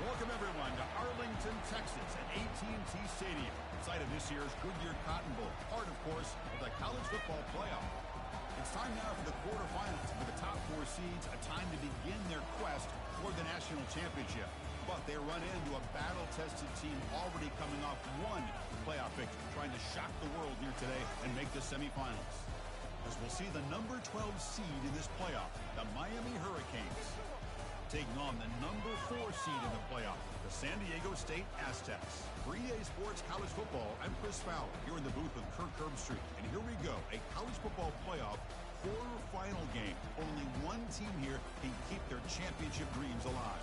Welcome, everyone, to Arlington, Texas at AT&T Stadium, site of this year's Goodyear Cotton Bowl, part, of course, of the college football playoff. It's time now for the quarterfinals for the top four seeds, a time to begin their quest for the national championship. But they run into a battle-tested team already coming off one playoff victory, trying to shock the world here today and make the semifinals. As we'll see the number 12 seed in this playoff, the Miami Hurricanes, taking on the number 4 seed in the playoff, the San Diego State Aztecs. For EA Sports College Football, I'm Chris Fowler, here in the booth with Kirk Herbstreit. And here we go, a college football playoff quarterfinal game. Only one team here can keep their championship dreams alive.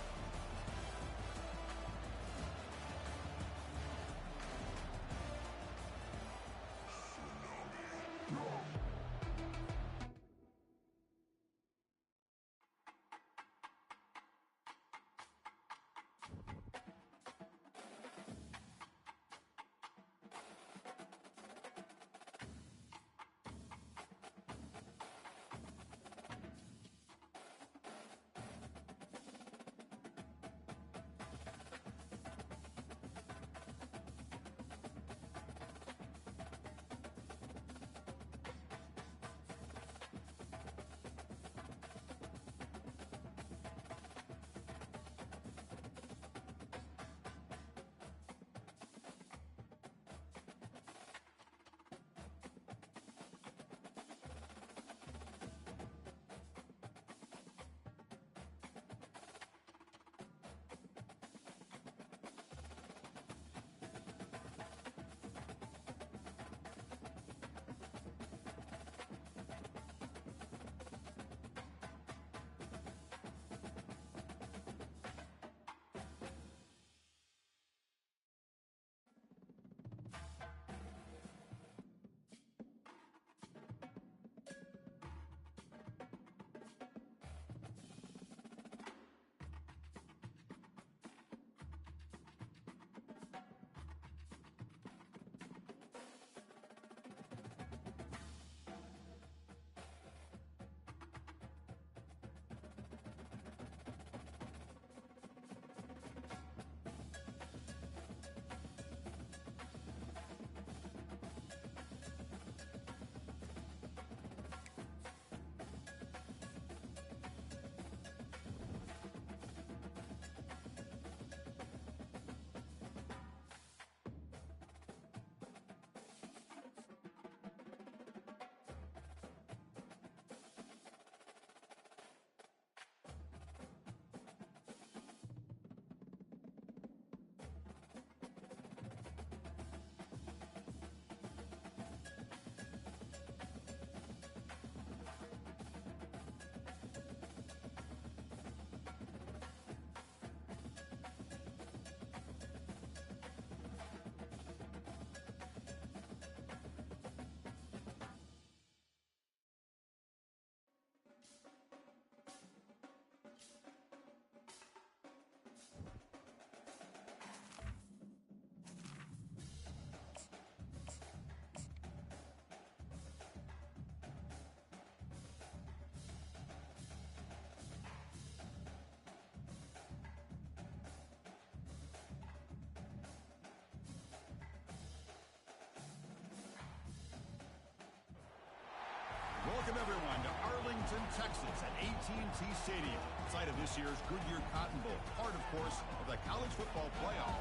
Welcome, everyone, to Arlington, Texas at AT&T Stadium, site of this year's Goodyear Cotton Bowl, part, of course, of the college football playoff.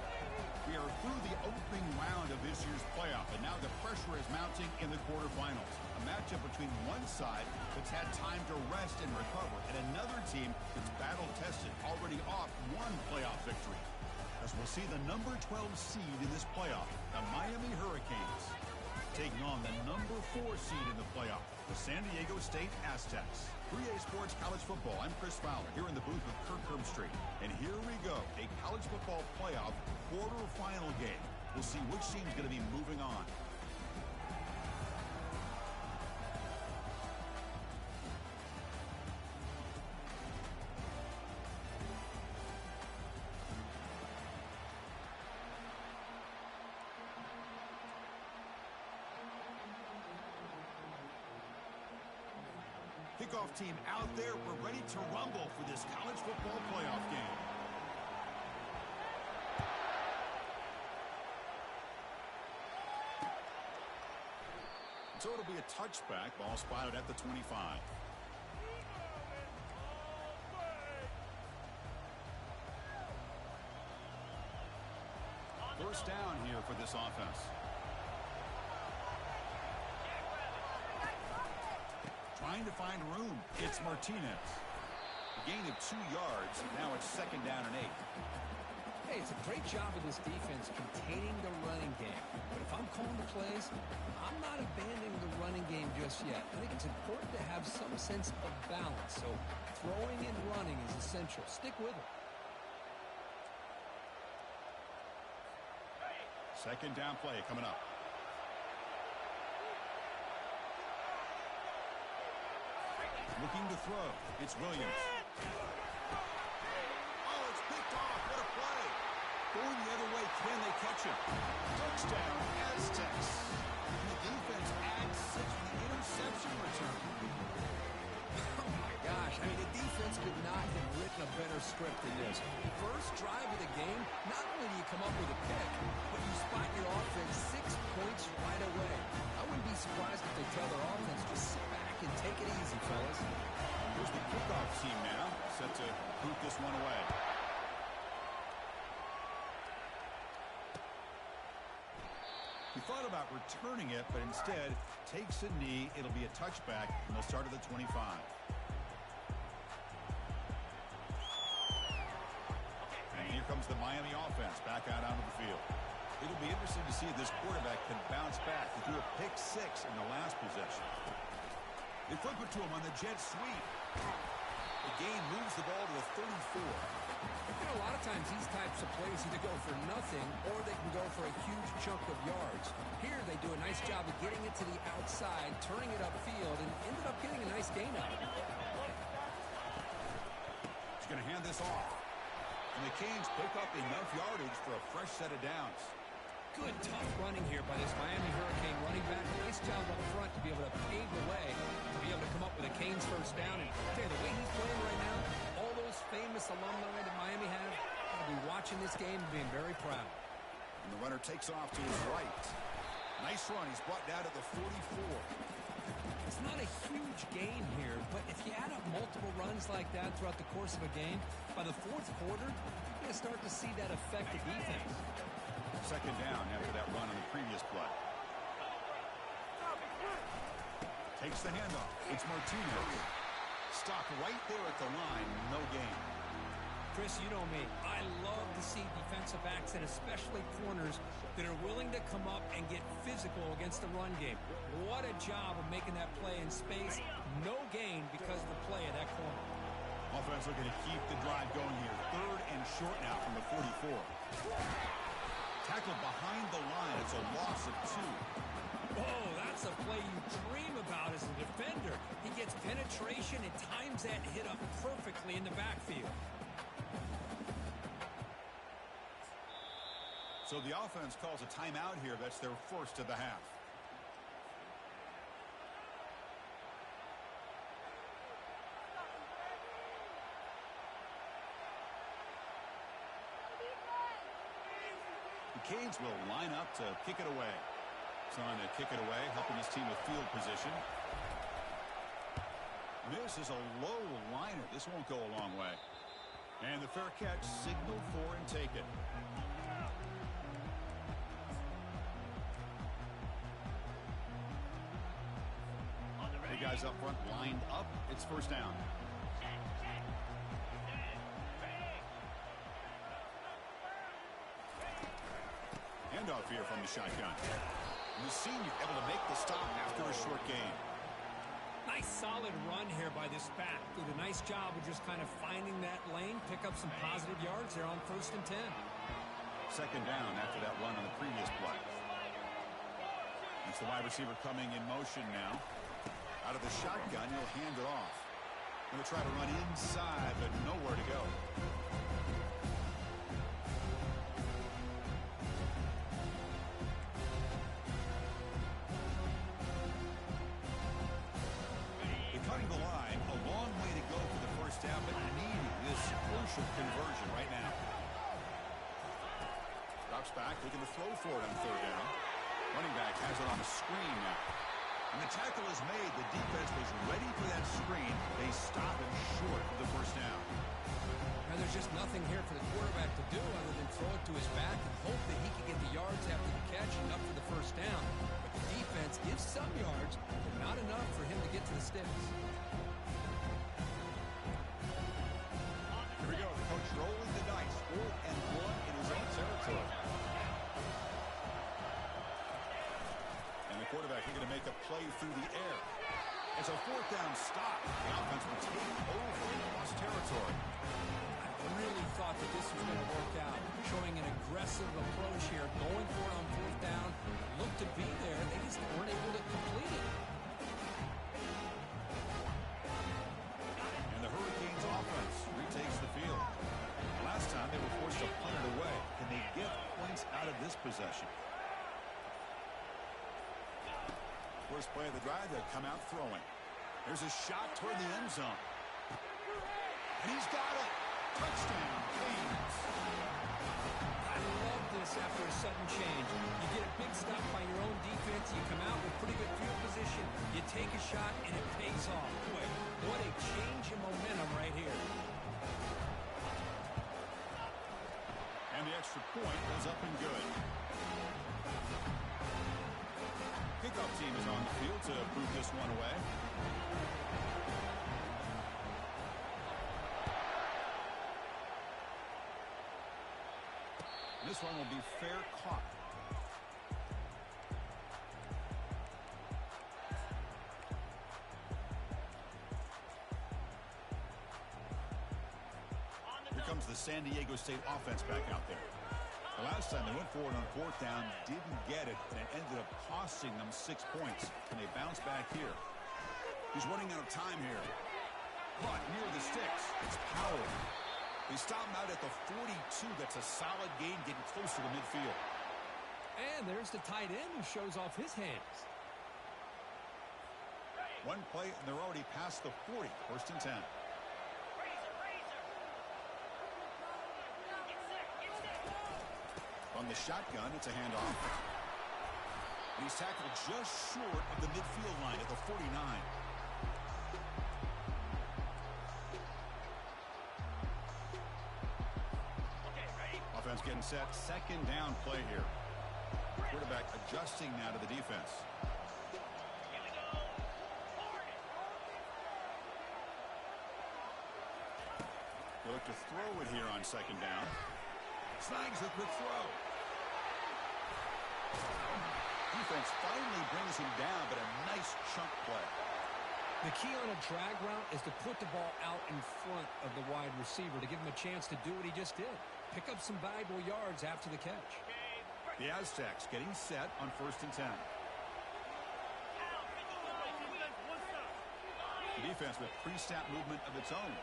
We are through the opening round of this year's playoff, and now the pressure is mounting in the quarterfinals. A matchup between one side that's had time to rest and recover, and another team that's battle-tested, already off one playoff victory. As we'll see the number 12 seed in this playoff, the Miami Hurricanes, taking on the number 4 seed in the playoff, the San Diego State Aztecs. For EA Sports College Football, I'm Chris Fowler, here in the booth with Kirk Herbstreit. And here we go, a college football playoff quarterfinal game. We'll see which team's going to be moving on. Kickoff team out there. We're ready to rumble for this college football playoff game. So it'll be a touchback. Ball spotted at the 25. First down here for this offense. Trying to find room. It's Martinez. A gain of 2 yards. Now it's second down and 8. Hey, it's a great job of this defense containing the running game. But if I'm calling the plays, I'm not abandoning the running game just yet. I think it's important to have some sense of balance. So throwing and running is essential. Stick with it. Second down play coming up. Looking to throw. It's Williams. Oh, it's picked off. What a play. Going the other way. Can they catch him? Touchdown, Aztecs. And the defense adds 6 with the interception return. Oh, my gosh. I mean, the defense could not have written a better script than this. First drive of the game, not only do you come up with a pick, but you spot your offense 6 points right away. I wouldn't be surprised if they tell their offense to sit back and take it easy, fellas. Here's the kickoff team now, set to boot this one away. He thought about returning it, but instead takes a knee. It'll be a touchback, and they'll start at the 25. And here comes the Miami offense back out onto the field. It'll be interesting to see if this quarterback can bounce back. He threw a pick 6 in the last possession. They flip it to him on the jet sweep. The game moves the ball to the 34. You know, a lot of times these types of plays either go for nothing or they can go for a huge chunk of yards. Here they do a nice job of getting it to the outside, turning it upfield, and ended up getting a nice gain out of it. He's going to hand this off. And the Canes pick up enough yardage for a fresh set of downs. Good, tough running here by this Miami Hurricane running back. Nice job up front to be able to pave the way, to be able to come up with a Canes first down. And I tell you, the way he's playing right now, all those famous alumni that Miami have, will be watching this game and being very proud. And the runner takes off to his right. Nice run. He's brought down to the 44. It's not a huge gain here, but if you add up multiple runs like that throughout the course of a game, by the 4th quarter, you're going to start to see that affect the defense. Second down after that run on the previous play. Takes the handoff. It's Martinez. Stopped right there at the line. No gain. Chris, you know me. I love to see defensive backs and especially corners that are willing to come up and get physical against the run game. What a job of making that play in space. No gain because of the play of that corner. Offense looking to keep the drive going here. 3rd and short now from the 44. Tackled behind the line. It's a loss of 2. Oh, that's a play you dream about as a defender. He gets penetration and times that hit up perfectly in the backfield. So the offense calls a timeout here. That's their first of the half. The Canes will line up to kick it away. Trying to kick it away, helping his team with field position. This is a low liner. This won't go a long way. And the fair catch, signal for and take it. The guys up front lined up. It's first down. Handoff here from the shotgun. And the senior able to make the stop after a short gain. Nice solid run here by this back. Did a nice job of just kind of finding that lane, pick up some positive yards there on 1st and 10. Second down after that run on the previous play. It's the wide receiver coming in motion now. Out of the shotgun, he'll hand it off. Going to try to run inside, but nowhere to go. Cutting the line, a long way to go for the first down, but needing this crucial conversion right now. Drops back, looking to throw for it on 3rd down. Running back has it on the screen now. And the tackle is made. The defense was ready for that screen. They stop him short of the first down. Now, there's just nothing here for the quarterback to do other than throw it to his back and hope that he can get the yards after the catch enough for the first down. But the defense gives some yards, but not enough for him to get to the sticks. Here we go. The coach rolling the dice. 4th and 1 in his own territory. And the quarterback looking to make a play through the air. It's a 4th down stop. The offense will take over in lost territory. I really thought that this was going to work out. Showing an aggressive approach here. Going for it on 4th down. Looked to be there. They just weren't able to complete it. And the Hurricanes offense retakes the field. Last time they were forced to punt it away. Can they get points out of this possession? First play of the drive, they'll come out throwing. There's a shot toward the end zone. And he's got it. Touchdown, Canes. I love this after a sudden change. You get a big stop by your own defense. You come out with pretty good field position. You take a shot, and it pays off. Boy, what a change in momentum right here. And the extra point is up and good. Kickoff team is on the field to boot this one away. This one will be fair caught. Here comes the San Diego State offense back out there. The last time they went forward on 4th down, didn't get it, and it ended up costing them 6 points. Can they bounce back here? He's running out of time here. But near the sticks, it's Powell. They stop him out at the 42. That's a solid gain, getting close to the midfield. And there's the tight end who shows off his hands. One play, and they're already past the 40. 1st and 10. On the shotgun, it's a handoff. And he's tackled just short of the midfield line at the 49. Offense getting set. 2nd down play here. Quarterback adjusting now to the defense. They look to throw it here on 2nd down. Snags the quick throw. Defense finally brings him down, but a nice chunk play. The key on a drag route is to put the ball out in front of the wide receiver to give him a chance to do what he just did. Pick up some valuable yards after the catch. The Aztecs getting set on 1st and 10. The defense with pre-snap movement of its own.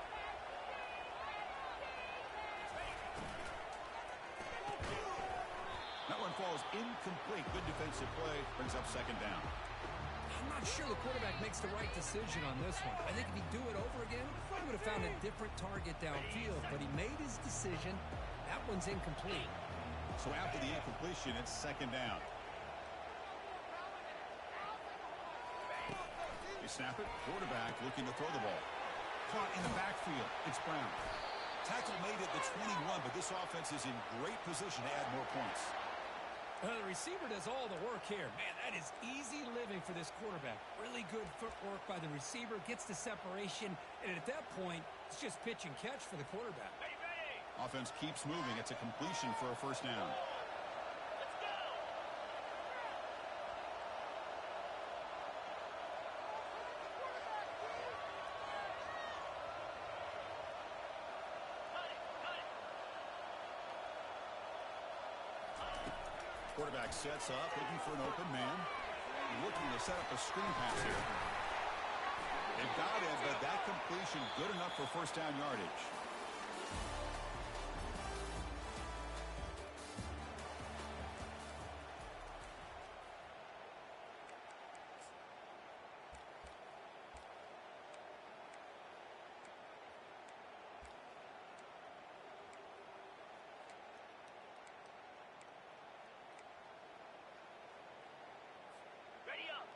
That one falls incomplete. Good defensive play. Brings up 2nd down. I'm not sure the quarterback makes the right decision on this one. I think if he'd do it over again, he would have found a different target downfield, but he made his decision. That one's incomplete. So after the incompletion, it's 2nd down. They snap it. Quarterback looking to throw the ball. Caught in the backfield. It's Brown. Tackle made at the 21, but this offense is in great position to add more points. The receiver does all the work here. Man, that is easy living for this quarterback. Really good footwork by the receiver. Gets the separation. And at that point, it's just pitch and catch for the quarterback. Offense keeps moving. It's a completion for a 1st down. Quarterback sets up, looking for an open man. Looking to set up a screen pass here. They've got it, but that completion good enough for 1st down yardage.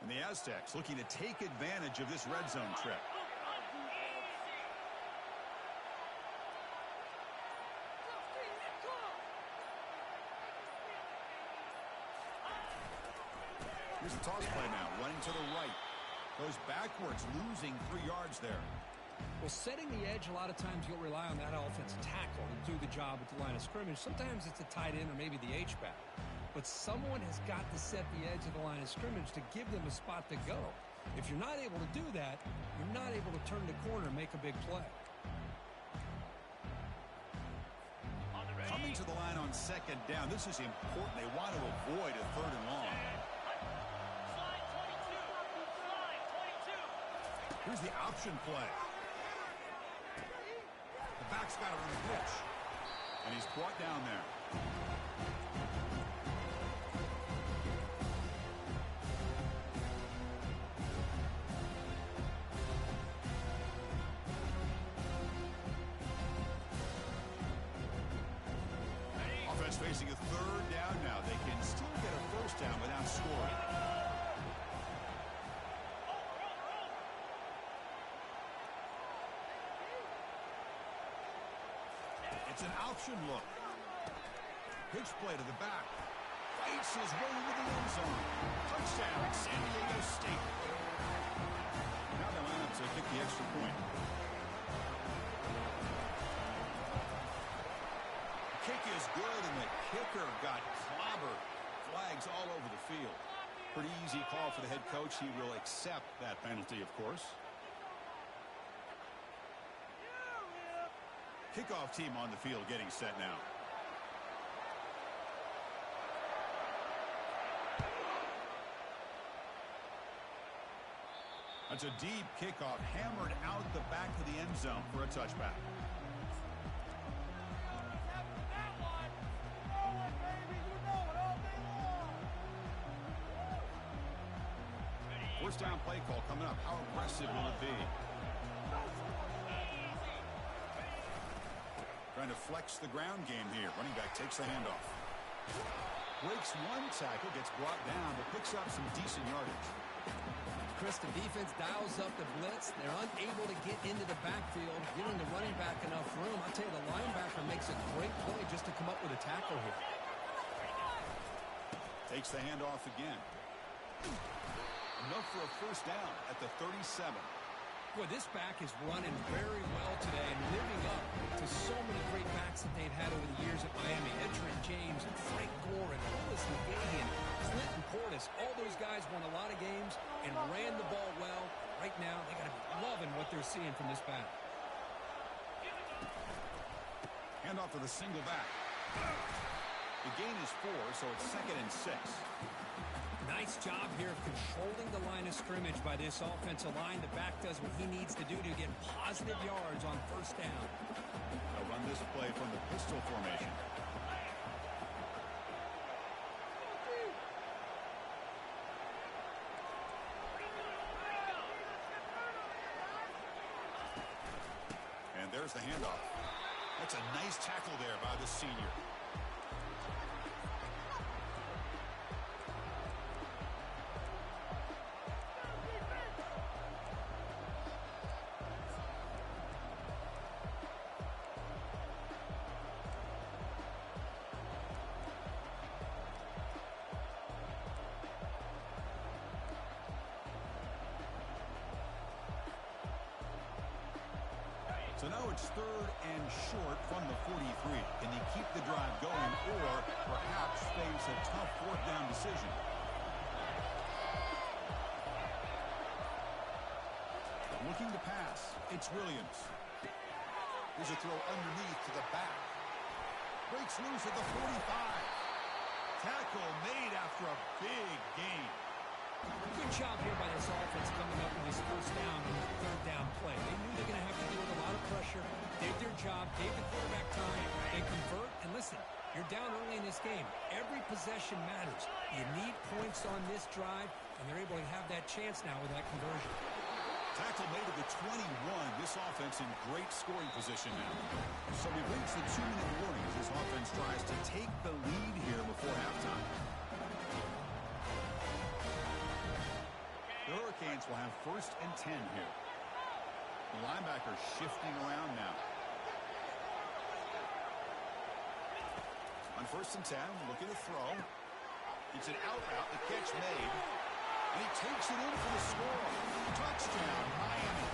And And the Aztecs looking to take advantage of this red zone trip. Here's the toss play now, running to the right. Goes backwards, losing 3 yards there. Well, setting the edge, a lot of times you'll rely on that offensive tackle to do the job at the line of scrimmage. Sometimes it's a tight end or maybe the H-back. But someone has got to set the edge of the line of scrimmage to give them a spot to go. If you're not able to do that, you're not able to turn the corner and make a big play. Coming to the line on second down, this is important. They want to avoid a 3rd and long. Here's the option play. The back's got it on the pitch. And he's brought down there. Offense facing a 3rd down now. They can still get a 1st down without scoring. It's an option look. Pitch play to the back. Fights his way into the end zone. Touchdown, San Diego State. Now they line up to kick the extra point. The kick is good, and the kicker got clobbered. Flags all over the field. Pretty easy call for the head coach. He will accept that penalty, of course. Kickoff team on the field getting set now. That's a deep kickoff, hammered out the back of the end zone for a touchback. First down play call coming up. How aggressive will it be? Trying to flex the ground game here. Running back takes the handoff. Breaks one tackle, gets brought down, but picks up some decent yardage. Chris, the defense dials up the blitz. They're unable to get into the backfield, giving the running back enough room. I'll tell you, the linebacker makes a great play just to come up with a tackle here. Takes the handoff again. Enough for a 1st down at the 37. Boy, this back is running very well today and living up to so many great backs that they've had over the years at Miami. Edgerrin James and Frank Gore and Willis McGahee and Clinton Portis. All those guys won a lot of games and ran the ball well. Right now, they got to be loving what they're seeing from this back. Handoff to the single back. The gain is 4, so it's 2nd and 6. Nice job here of controlling the line of scrimmage by this offensive line. The back does what he needs to do to get positive yards on 1st down. They'll run this play from the pistol formation. And there's the handoff. That's a nice tackle there by the senior. So now it's 3rd and short from the 43. Can they keep the drive going or perhaps face a tough 4th down decision? Looking to pass. It's Williams. Here's a throw underneath to the back. Breaks loose at the 45. Tackle made after a big gain. Good job here by this offense coming up with this 1st down and 3rd down play. They knew they're going to have to deal with a lot of pressure. Did their job, gave the quarterback time. They convert, and listen, you're down early in this game. Every possession matters. You need points on this drive, and they're able to have that chance now with that conversion. Tackle made at the 21. This offense in great scoring position now. So we've reached the 2-minute warning as this offense tries to take the lead here before halftime. Hurricanes will have 1st and 10 here. The linebacker shifting around now. On 1st and 10, looking to throw. It's an out route, the catch made. And he takes it in for the score. Touchdown, Miami.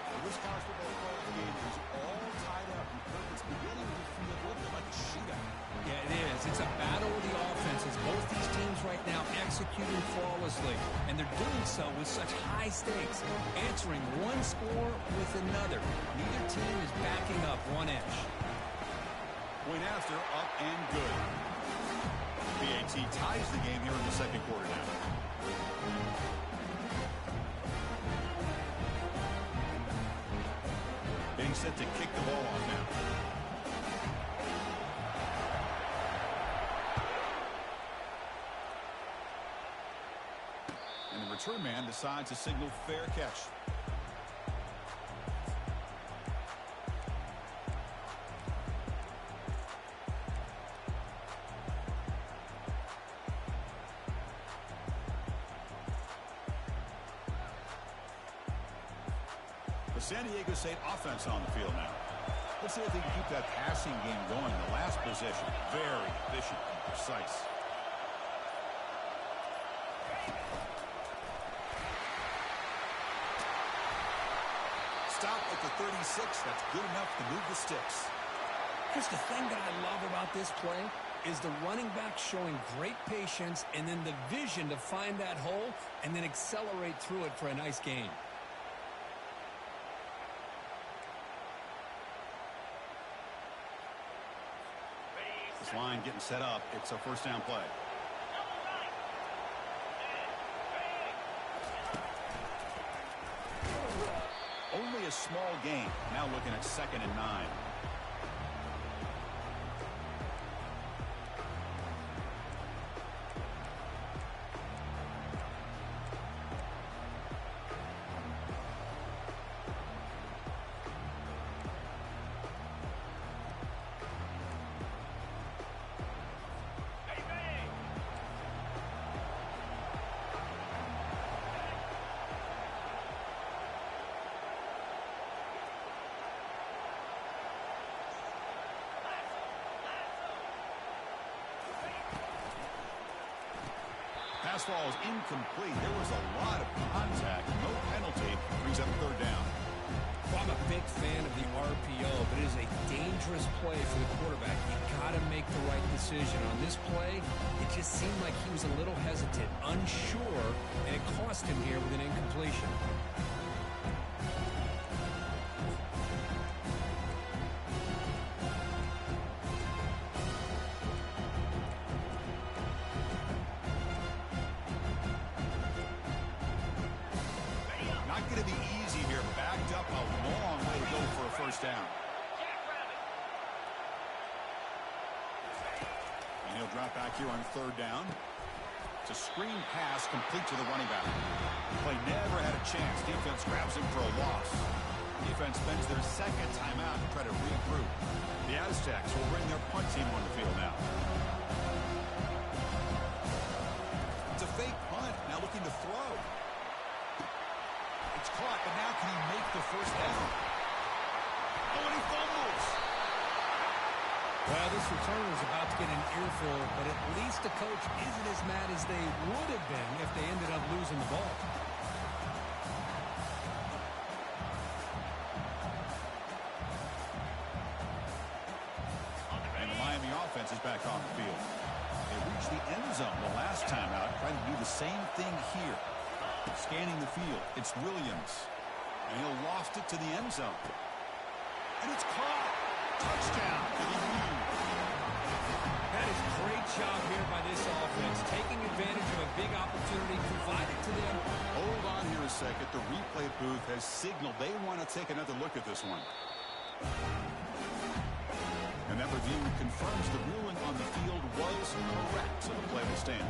Well, this college football game is all tied up. It's beginning to feel a little bit like a shootout. Yeah, it is. It's a battle of the offenses. Both these teams right now executing flawlessly. And they're doing so with such high stakes. Answering one score with another. Neither team is backing up one inch. Point after, up and good. BAT ties the game here in the 2nd quarter now. Being set to kick the ball off now. And the return man decides to signal fair catch. San Diego State offense on the field now. Let's see if they can keep that passing game going. The last possession, very efficient and precise. Stop at the 36. That's good enough to move the sticks. Here's the thing that I love about this play is the running back showing great patience and then the vision to find that hole and then accelerate through it for a nice gain. This line getting set up. It's a 1st down play. Only a small gain. Now looking at 2nd and 9. Pass ball is incomplete. There was a lot of contact. No penalty. Brings up 3rd down. Well, I'm a big fan of the RPO, but it is a dangerous play for the quarterback. You got to make the right decision. On this play, it just seemed like he was a little hesitant, unsure, and it cost him here with an incompletion. Going to be easy here. Backed up a long way to go for a 1st down. And he'll drop back here on 3rd down. It's a screen pass complete to the running back. The play never had a chance. Defense grabs him for a loss. Defense spends their 2nd timeout to try to regroup. The Aztecs will bring their punt team on the field now. It's a fake punt. Now looking to throw. It's caught, but now can he make the 1st down? Oh, and he fumbles. Well, this returner is about to get an earful, but at least the coach isn't as mad as they would have been if they ended up losing the ball. And the Miami offense is back on the field. They reached the end zone the last time out, trying to do the same thing here. Scanning the field, it's Williams. And he'll loft it to the end zone. And it's caught. Touchdown for the U. That is a great job here by this offense, taking advantage of a big opportunity provided to them. Hold on here a second. The replay booth has signaled they want to take another look at this one. And that review confirms the ruling on the field was correct, so the play will stand.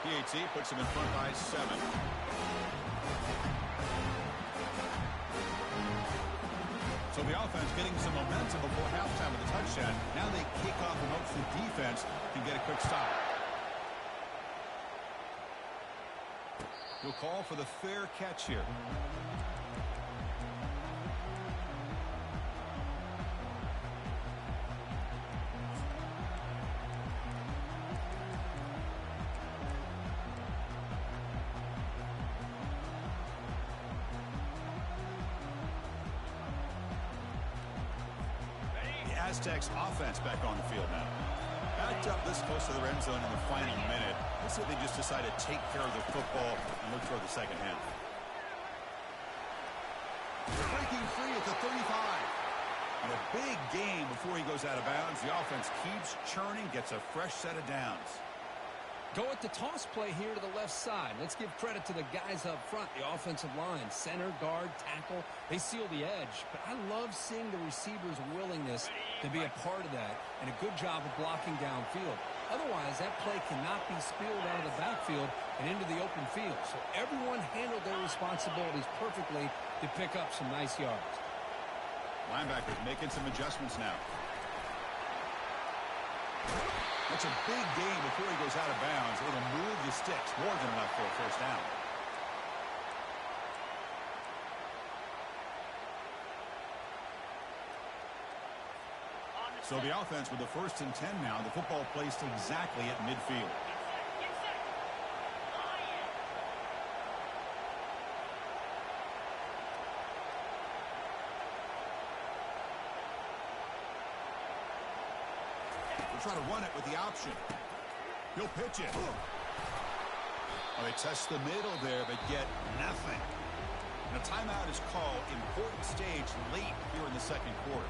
PAT puts him in front by 7. So the offense getting some momentum before halftime with a touchdown. Now they kick off and hopes the defense can get a quick stop. He'll call for the fair catch here. Aztecs offense back on the field now. Backed up this close to the end zone in the final minute. Let's say they just decide to take care of the football and look toward the second half. Breaking free at the 35. And a big game before he goes out of bounds. The offense keeps churning, gets a fresh set of downs. Go with the toss play here to the left side. Let's give credit to the guys up front, the offensive line, center, guard, tackle. They seal the edge. But I love seeing the receiver's willingness to be a part of that and a good job of blocking downfield. Otherwise, that play cannot be spilled out of the backfield and into the open field. So everyone handled their responsibilities perfectly to pick up some nice yards. Linebackers making some adjustments now. That's a big gain before he goes out of bounds. It'll move the sticks more than enough for a first down. So the offense with the 1st and 10 now. The football placed exactly at midfield. Try to run it with the option. He'll pitch it. Well, they test the middle there, but get nothing. And a timeout is called. Important stage late here in the second quarter.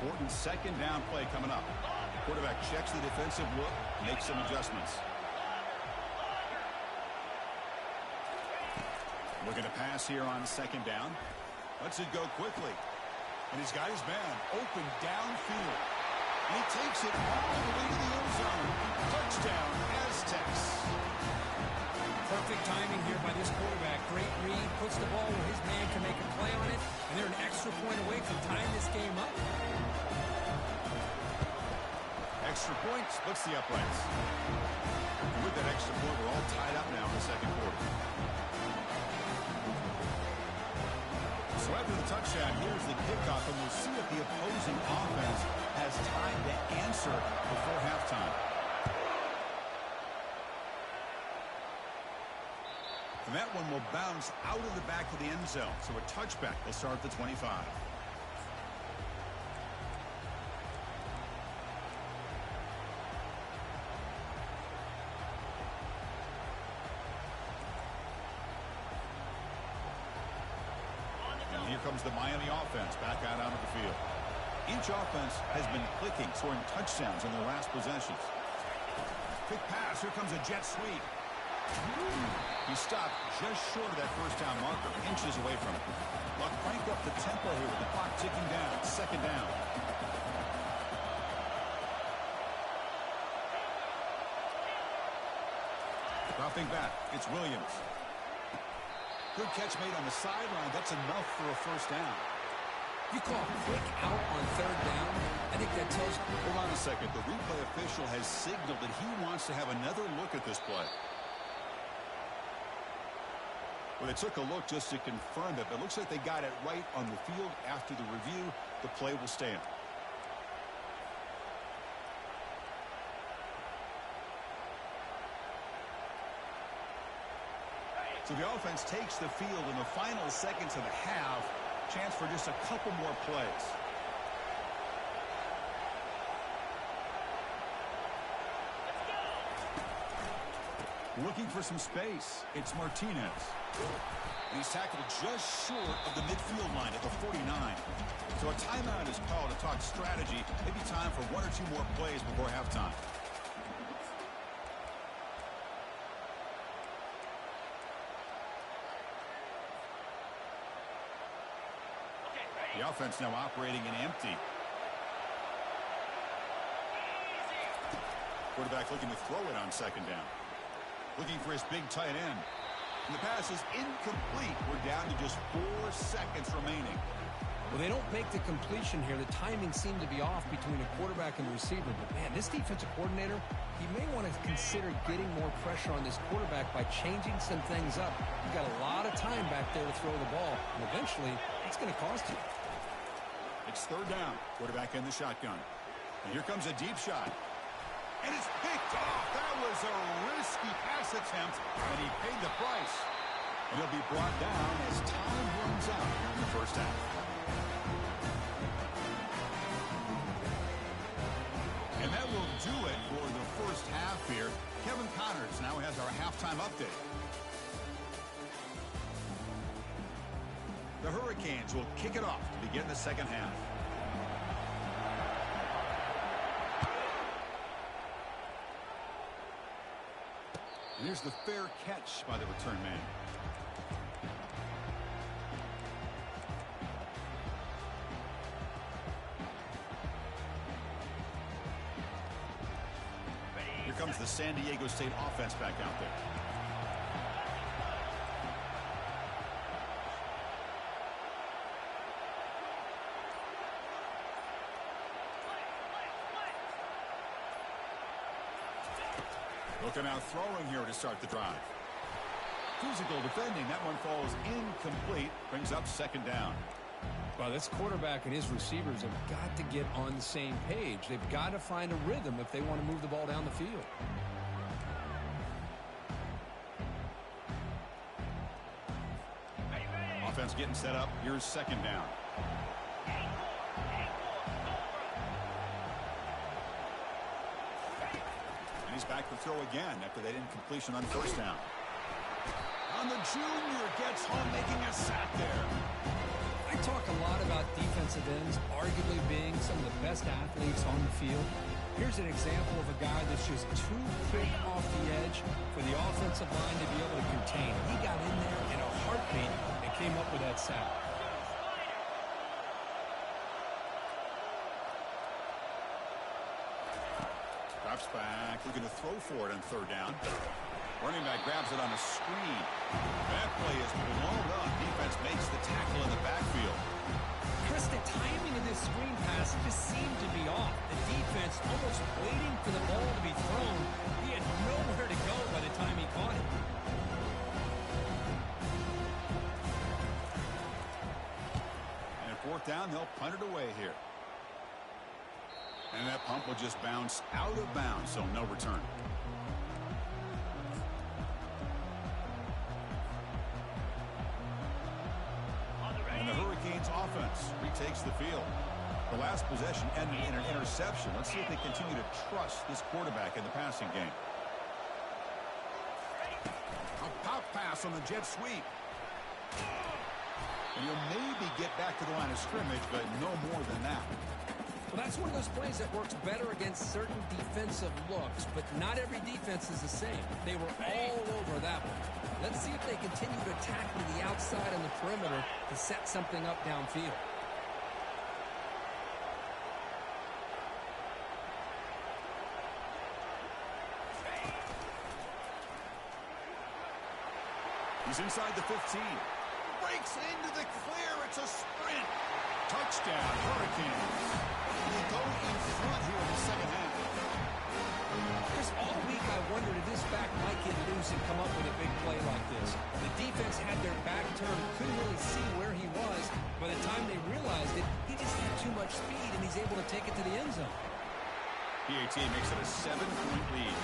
Important second down play coming up. Quarterback checks the defensive look, makes some adjustments. Looking to pass here on second down. Lets it go quickly. And he's got his man open downfield. And he takes it all the way to the end zone. Touchdown, Aztecs. Perfect timing here by this quarterback. Great read, puts the ball where his man can make a play on it, and they're an extra point away from tying this game up. Extra point splits the uprights. And with that extra point, we're all tied up now in the second quarter. So after the touchdown, here's the kickoff, and we'll see if the opposing offense has time to answer before halftime. And that one will bounce out of the back of the end zone. So a touchback will start at the 25. Here comes the Miami offense back out onto the field. Each offense has been clicking, scoring touchdowns in their last possessions. Quick pass. Here comes a jet sweep. He stopped just short of that first down marker, inches away from it. Luck crank up the tempo here with the clock ticking down. Second down. Dropping back. It's Williams. Good catch made on the sideline. That's enough for a first down. You call quick out on third down. I think that tells you. Hold on a second. The replay official has signaled that he wants to have another look at this play. Well, they took a look just to confirm it, but it looks like they got it right on the field. After the review, the play will stand. So the offense takes the field in the final seconds of the half. Chance for just a couple more plays. Looking for some space. It's Martinez. And he's tackled just short of the midfield line at the 49. So a timeout is called to talk strategy. Maybe time for one or two more plays before halftime. The offense now operating in empty. Quarterback looking to throw it on second down. Looking for his big tight end. And the pass is incomplete. We're down to just 4 seconds remaining. Well, they don't make the completion here. The timing seemed to be off between the quarterback and the receiver. But, man, this defensive coordinator, he may want to consider getting more pressure on this quarterback by changing some things up. You got a lot of time back there to throw the ball, and eventually it's going to cost you. It's third down. Quarterback in the shotgun. And here comes a deep shot. And it's picked off. That was a risky pass attempt, and he paid the price. And he'll be brought down as time runs out here in the first half. And that will do it for the first half here. Kevin Connors now has our halftime update. The Hurricanes will kick it off to begin the second half. And here's the fair catch by the return man. Here comes the San Diego State offense back out there. Looking out throwing here to start the drive. Physical defending. That one falls incomplete. Brings up second down. Well, this quarterback and his receivers have got to get on the same page. They've got to find a rhythm if they want to move the ball down the field. Offense getting set up. Here's second down. And he's back to throw again after that incompletion on first down. And the junior gets home, making a sack there. I talk a lot about defensive ends arguably being some of the best athletes on the field. Here's an example of a guy that's just too quick off the edge for the offensive line to be able to contain. He got in there in a heartbeat and came up with that sack. Drops back, looking to throw for it on third down. Running back grabs it on a screen. That play is blown up. Defense makes the tackle in the backfield. Chris, the timing of this screen pass just seemed to be off. The defense almost waiting for the ball to be thrown. He had nowhere to go by the time he caught it. And at fourth down, they'll punt it away here. And that punt will just bounce out of bounds, so no return. And the Hurricanes offense retakes the field. The last possession ended in an interception. Let's see if they continue to trust this quarterback in the passing game. A pop pass on the jet sweep. And you'll maybe get back to the line of scrimmage, but no more than that. Well, that's one of those plays that works better against certain defensive looks, but not every defense is the same. They were all over that one. Let's see if they continue to attack to the outside on the perimeter to set something up downfield. He's inside the 15. Breaks into the clear. It's a sprint. Touchdown, Hurricanes. They go in front here in the second half. Chris, all week I wondered if this back might get loose and come up with a big play like this. The defense had their back turned, couldn't really see where he was. By the time they realized it, he just had too much speed, and he's able to take it to the end zone. PAT makes it a 7-point lead.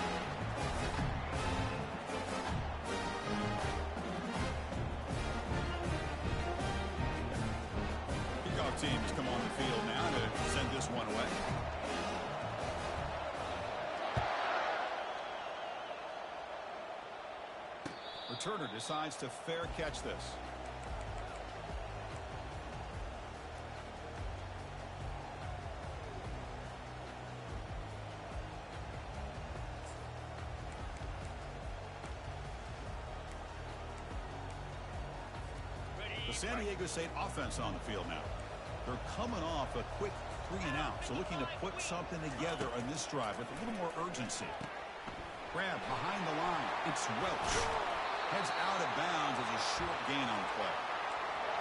Teams come on the field now to send this one away. Returner decides to fair catch this. The San Diego State offense on the field now. They're coming off a quick 3-and-out, so looking to put something together on this drive with a little more urgency. Grab behind the line. It's Welch. Heads out of bounds as a short gain on the play.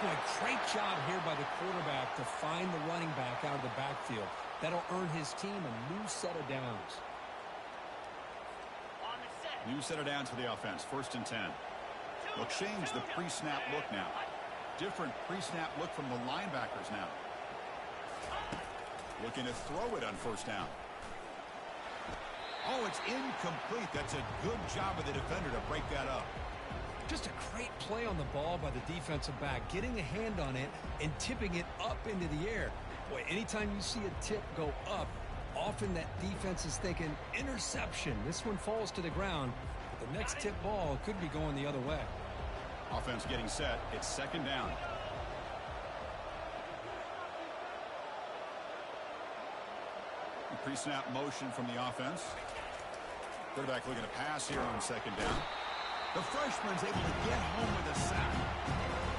Boy, great job here by the quarterback to find the running back out of the backfield. That'll earn his team a new set of downs. New set of downs for the offense. 1st and 10. They'll change the pre-snap look now. Different pre-snap look from the linebackers now. Looking to throw it on 1st down. Oh, it's incomplete. That's a good job of the defender to break that up. Just a great play on the ball by the defensive back, getting a hand on it and tipping it up into the air. Boy, anytime you see a tip go up, often that defense is thinking interception. This one falls to the ground. But the next tip ball could be going the other way. Offense getting set. It's 2nd down. Pre-snap motion from the offense. Quarterback looking to pass here on 2nd down. The freshman's able to get home with a sack.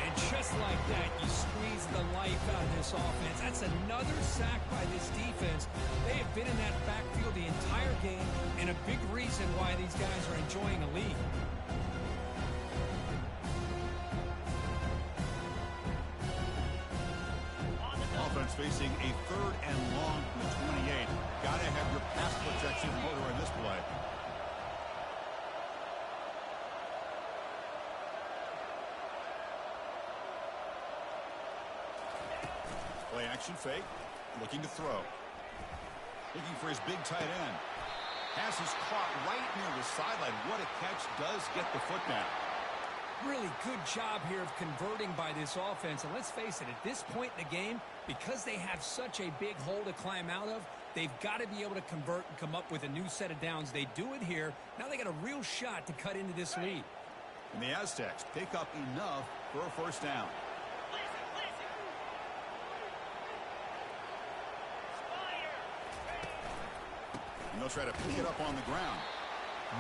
And just like that, you squeeze the life out of this offense. That's another sack by this defense. They have been in that backfield the entire game, and a big reason why these guys are enjoying a lead. Offense facing a 3rd and long from the 28. Got to have your pass protection motor in this play. Play action fake. Looking to throw. Looking for his big tight end. Pass is caught right near the sideline. What a catch. Does get the foot down. Really good job here of converting by this offense. And let's face it, at this point in the game, because they have such a big hole to climb out of, they've got to be able to convert and come up with a new set of downs. They do it here. Now they got a real shot to cut into this lead. And the Aztecs pick up enough for a 1st down. And they'll try to pick it up on the ground.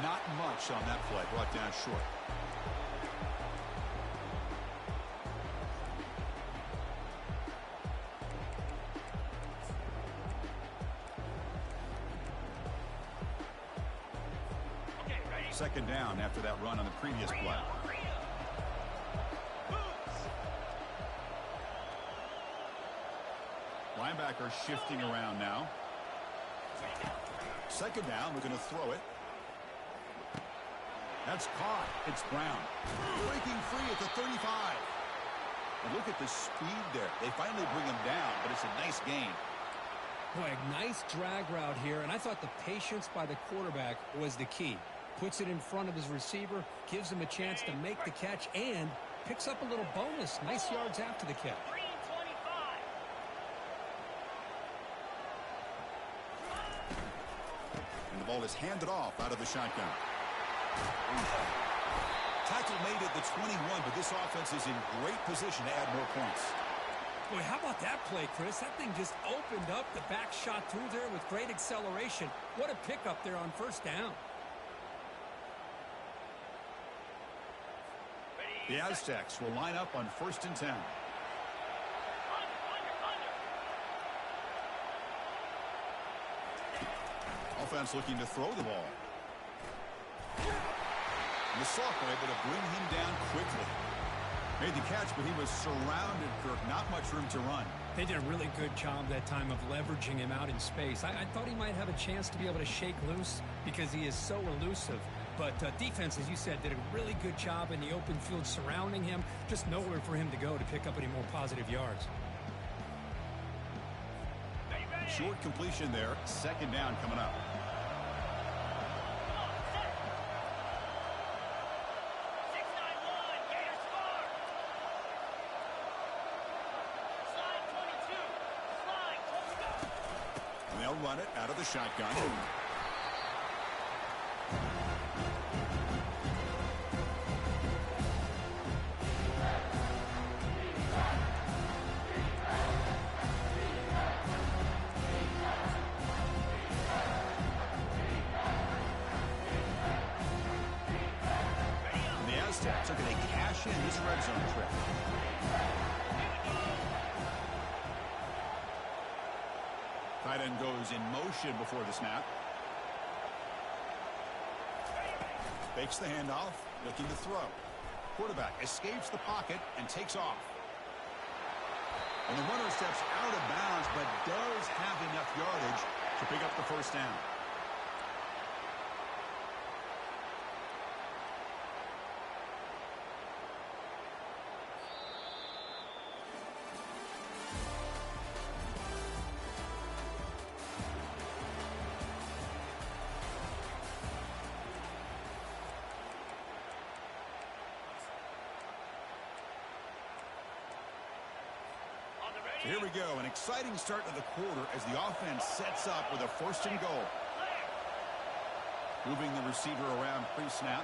Not much on that play. Brought down short. Second down after that run on the previous play. Linebacker shifting around now. 2nd down, we're going to throw it. That's caught. It's Brown. Breaking free at the 35. And look at the speed there. They finally bring him down, but it's a nice gain. Boy, a nice drag route here, and I thought the patience by the quarterback was the key. Puts it in front of his receiver, gives him a chance to make the catch, and picks up a little bonus. Nice yards after the catch. And the ball is handed off out of the shotgun. Tackle made at the 21, but this offense is in great position to add more points. Boy, how about that play, Chris? That thing just opened up. The back shot through there with great acceleration. What a pickup there on 1st down. The Aztecs will line up on 1st and 10. Offense looking to throw the ball. And the sophomore able to bring him down quickly. Made the catch, but he was surrounded, Kirk. Not much room to run. They did a really good job that time of leveraging him out in space. I thought he might have a chance to be able to shake loose because he is so elusive. But defense, as you said, did a really good job in the open field surrounding him. Just nowhere for him to go to pick up any more positive yards. Short completion there. 2nd down coming up. And they'll run it out of the shotgun. Aztecs are going to cash in this red zone trip. Tight end goes in motion before the snap. Fakes the handoff, looking to throw. Quarterback escapes the pocket and takes off. And the runner steps out of bounds, but does have enough yardage to pick up the first down. Here we go, an exciting start to the quarter as the offense sets up with a first and goal. Moving the receiver around pre-snap.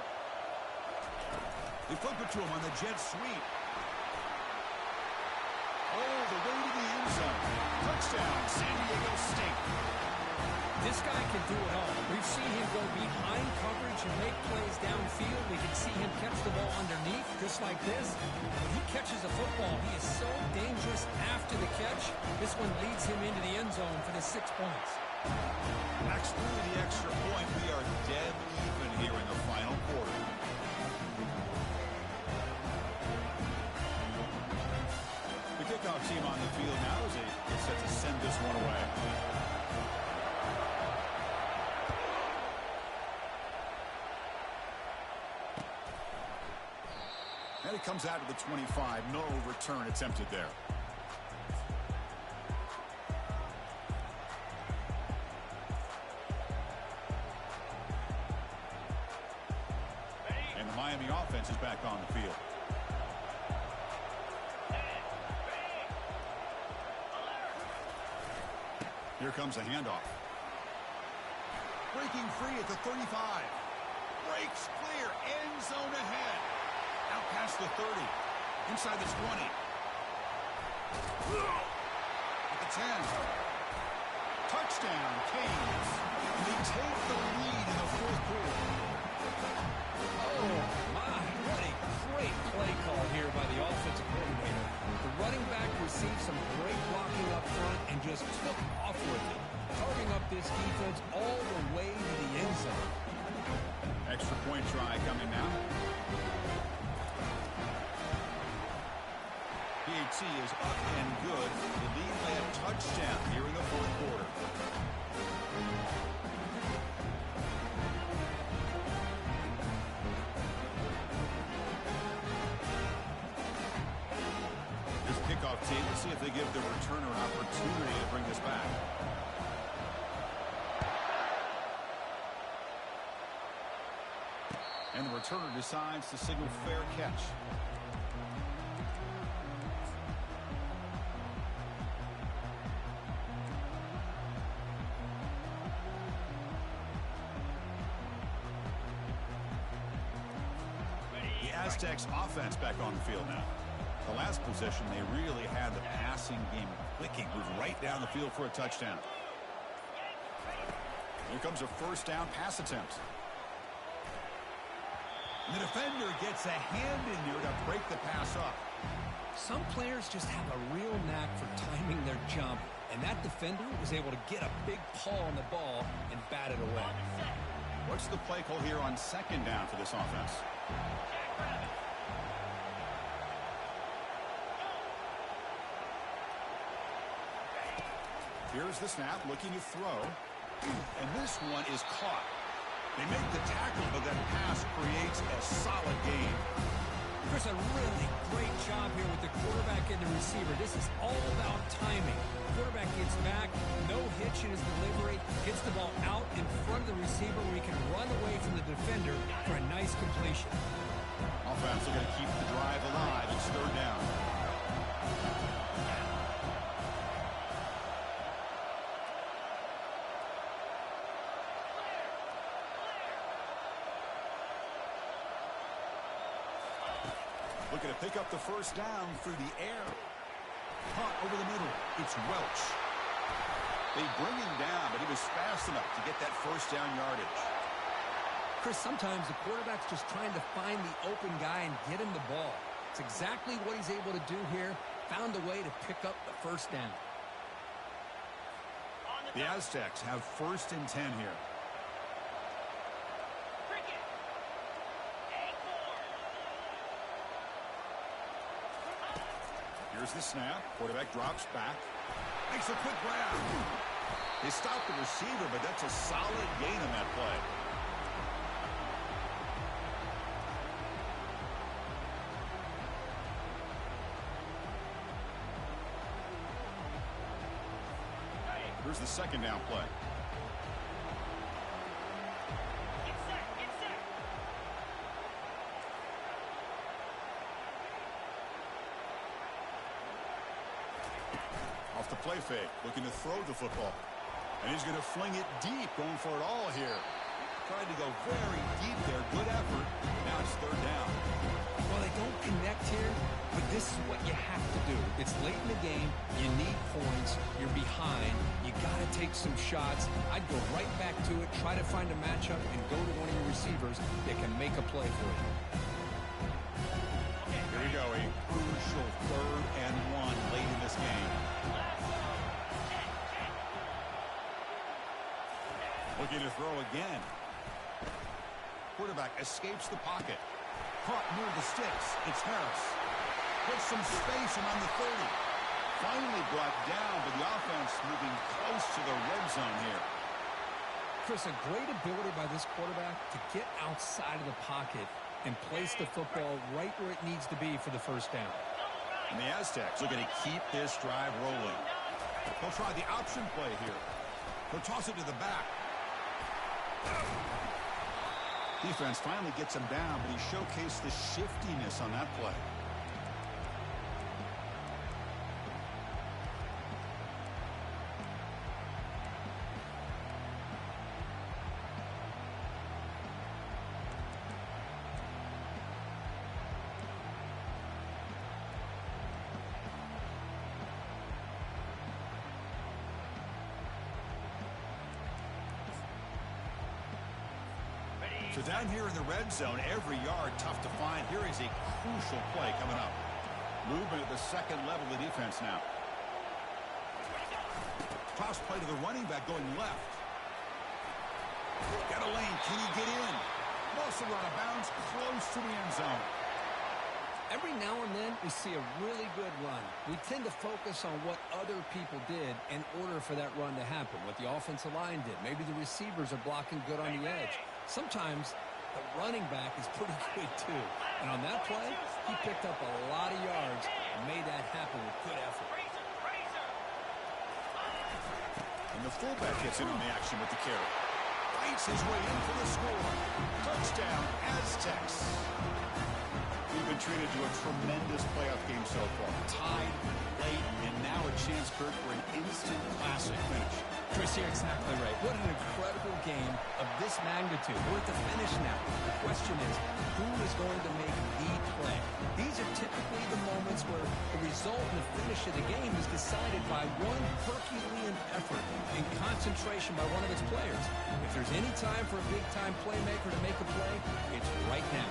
They flip it to him on the jet sweep. Oh, the way to the end zone. Touchdown, San Diego State. This guy can do it all. We've seen him go behind coverage and make plays downfield. We can see him catch the ball underneath, just like this. When he catches a football, he is so dangerous after the catch. This one leads him into the end zone for the 6 points. Excluding the extra point, we are dead even here in the final quarter. The kickoff team on the field now as they get set to send this one away. And it comes out to the 25. No return attempted there. And the Miami offense is back on the field. Here comes a handoff. Breaking free at the 35. Breaks clear. End zone ahead. Out past the 30. Inside the 20. At the 10. Touchdown, Canes. They take the lead in the fourth quarter. Oh, my. What a great play call here by the offensive coordinator. The running back received some great blocking up front and just took off with it, carving up this defense all the way to the end zone. Extra point try coming now. PAT is up and good. The lead by a touchdown here in the fourth quarter. This kickoff team, let's see if they give the returner an opportunity to bring this back. And the returner decides to signal fair catch. Aztecs offense back on the field now. The last possession, they really had the passing game clicking. Moved right down the field for a touchdown. Here comes a first down pass attempt. The defender gets a hand in there to break the pass up. Some players just have a real knack for timing their jump, and that defender was able to get a big paw on the ball and bat it away. What's the play call here on second down for this offense? Here's the snap, looking to throw. And this one is caught. They make the tackle, but that pass creates a solid gain. Chris, a really great job here with the quarterback and the receiver. This is all about timing. Quarterback gets back, no hitch in his delivery, gets the ball out in front of the receiver where he can run away from the defender for a nice completion. Offense looking to keep the drive alive. It's third down. Looking to pick up the first down through the air. Caught over the middle. It's Welch. They bring him down, but he was fast enough to get that first down yardage. Chris, sometimes the quarterback's just trying to find the open guy and get him the ball. It's exactly what he's able to do here. Found a way to pick up the first down. The Aztecs have first and 10 here. Here's the snap. Quarterback drops back. Makes a quick grab. They stopped the receiver, but that's a solid gain on that play. Here's the second down play. Off the play fake, looking to throw the football. And he's going to fling it deep, going for it all here. Trying to go very deep there. Good effort. Now it's third down. Well, they don't connect here, but this is what you have to do. It's late in the game. You need points. You're behind. You got to take some shots. I'd go right back to it, try to find a matchup, and go to one of your receivers that can make a play for you. Here we go. A crucial 3rd and 1 late in this game. Looking to throw again. Quarterback escapes the pocket. Caught near the sticks. It's Harris. Puts some space around the 30. Finally brought down, but the offense moving close to the red zone here. Chris, a great ability by this quarterback to get outside of the pocket and place the football right where it needs to be for the first down. And the Aztecs looking to keep this drive rolling. They'll try the option play here. They'll toss it to the back. Defense finally gets him down, but he showcased the shiftiness on that play. So down here in the red zone, every yard tough to find. Here is a crucial play coming up. Movement at the second level of the defense now. Toss play to the running back going left. Got a lane. Can he get in? Also out of bounds, close to the end zone. Every now and then we see a really good run. We tend to focus on what other people did in order for that run to happen, what the offensive line did. Maybe the receivers are blocking good on the edge. Sometimes the running back is pretty good too. And on that play, he picked up a lot of yards and made that happen with good effort. And the fullback gets in on the action with the carry. Fights his way in for the score. Touchdown, Aztecs. We've been treated to a tremendous playoff game so far. Tied, late, and now a chance, Kurt, for an instant classic finish. Chris, you're exactly right. What an incredible game of this magnitude. We're at the finish now. The question is, who is going to make the play? These are typically the moments where the result and the finish of the game is decided by one Herculean effort and concentration by one of its players. If there's any time for a big-time playmaker to make a play, it's right now.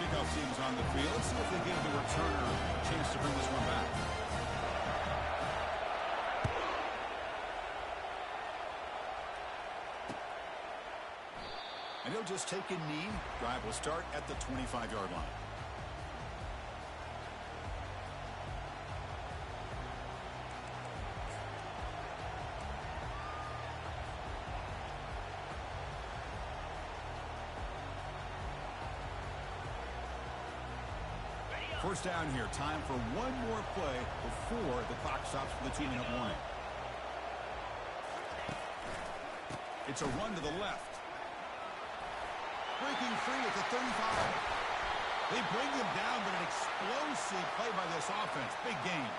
Kickoff team's on the field. Let's see if they give the returner a chance to bring this one back. And he'll just take a knee. Drive will start at the 25-yard line. First down here. Time for one more play before the clock stops for the 2-minute warning. It's a run to the left. Breaking free at the 35. They bring him down, but an explosive play by this offense. Big gain.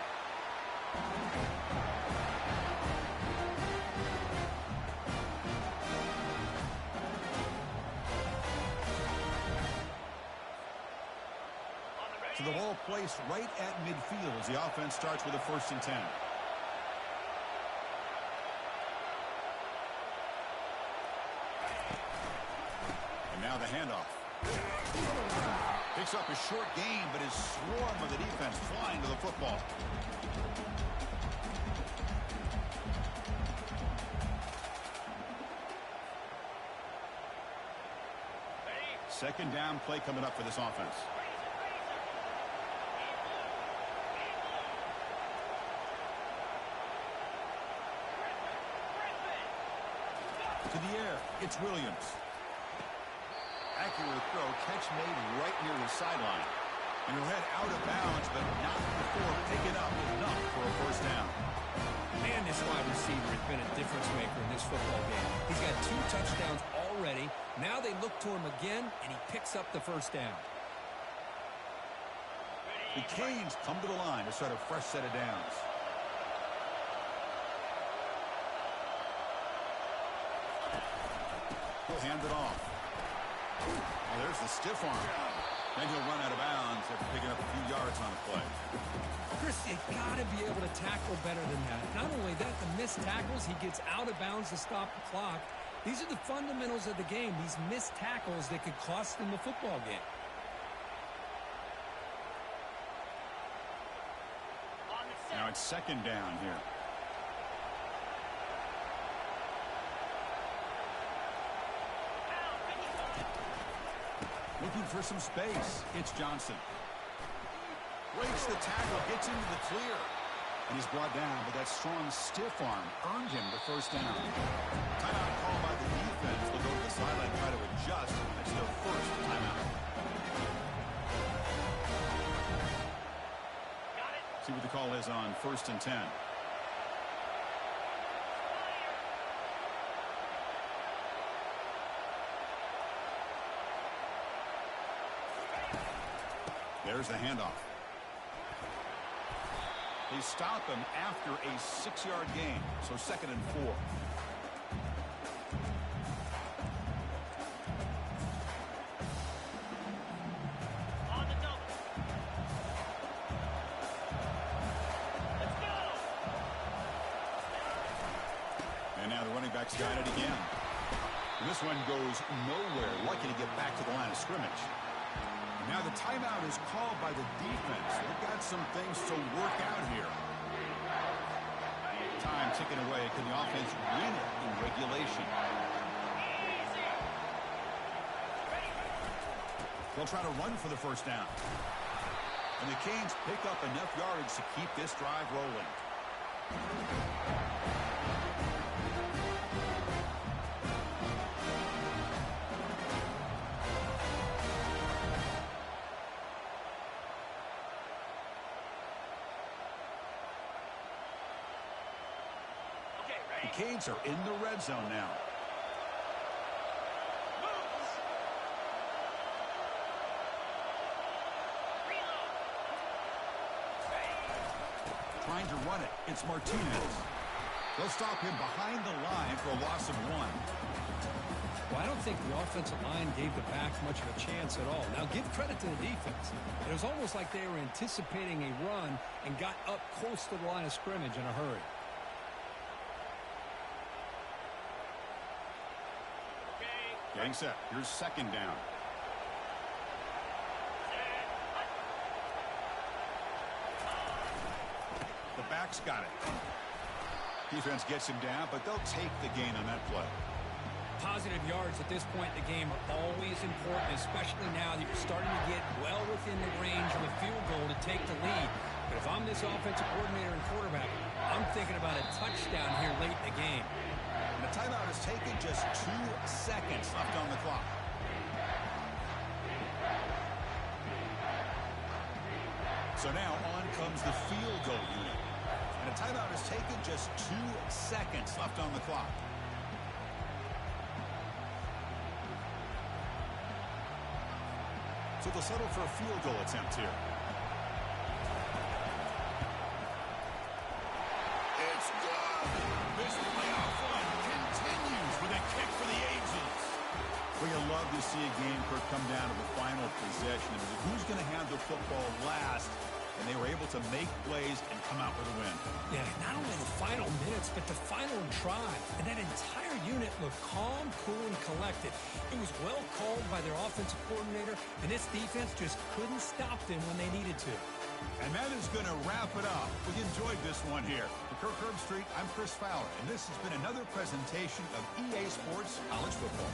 So the ball placed right at midfield as the offense starts with a 1st and 10. And now the handoff. Picks up a short gain, but his swarm of the defense flying to the football. Second down play coming up for this offense. To the air, it's Williams. Accurate throw, catch made right near the sideline. And he'll head out of bounds, but not before picking up enough for a first down. Man, this wide receiver has been a difference maker in this football game. He's got 2 touchdowns already. Now they look to him again, and he picks up the first down. The Canes come to the line to start a fresh set of downs. He'll hand it off. Well, there's the stiff arm. Then he'll run out of bounds after picking up a few yards on the play. Chris, you got to be able to tackle better than that. Not only that, the missed tackles, he gets out of bounds to stop the clock. These are the fundamentals of the game. These missed tackles that could cost them the football game. Now it's second down here. Looking for some space. It's Johnson. Breaks the tackle, gets into the clear. And he's brought down, but that strong stiff arm earned him the first down. Timeout called by the defense. They'll go to the sideline, try to adjust. That's their first timeout. See what the call is on 1st and 10. There's the handoff. They stop him after a 6-yard gain, so 2nd and 4. On the double. Let's go. And now the running back's got it again. And this one goes nowhere. Lucky to get back to the line of scrimmage. Now the timeout is called by the defense. They've got some things to work out here. Time ticking away. Can the offense win it in regulation? They'll try to run for the first down. And the Canes pick up enough yardage to keep this drive rolling. The Canes are in the red zone now. Trying to run it. It's Martinez. They'll stop him behind the line for a loss of 1. Well, I don't think the offensive line gave the backs much of a chance at all. Now, give credit to the defense. It was almost like they were anticipating a run and got up close to the line of scrimmage in a hurry. Getting set. Here's 2nd down. The back's got it. Defense gets him down, but they'll take the gain on that play. Positive yards at this point in the game are always important, especially now that you're starting to get well within the range of a field goal to take the lead. But if I'm this offensive coordinator and quarterback, I'm thinking about a touchdown here late in the game. And the timeout is taken, just 2 seconds left on the clock. So now on comes the field goal unit. And a timeout is taken, just 2 seconds left on the clock. So they'll settle for a field goal attempt here. It's good. This playoff run continues with a kick for the ages. Well, you love to see a game come down to the final possession. Who's going to have the football last? And they were able to make plays and come out with a win. Yeah, not only the final minutes, but the final drive. And that entire unit looked calm, cool, and collected. It was well called by their offensive coordinator, and this defense just couldn't stop them when they needed to. And that is going to wrap it up. We enjoyed this one here. For Kirk Herbstreit, I'm Chris Fowler, and this has been another presentation of EA Sports College Football.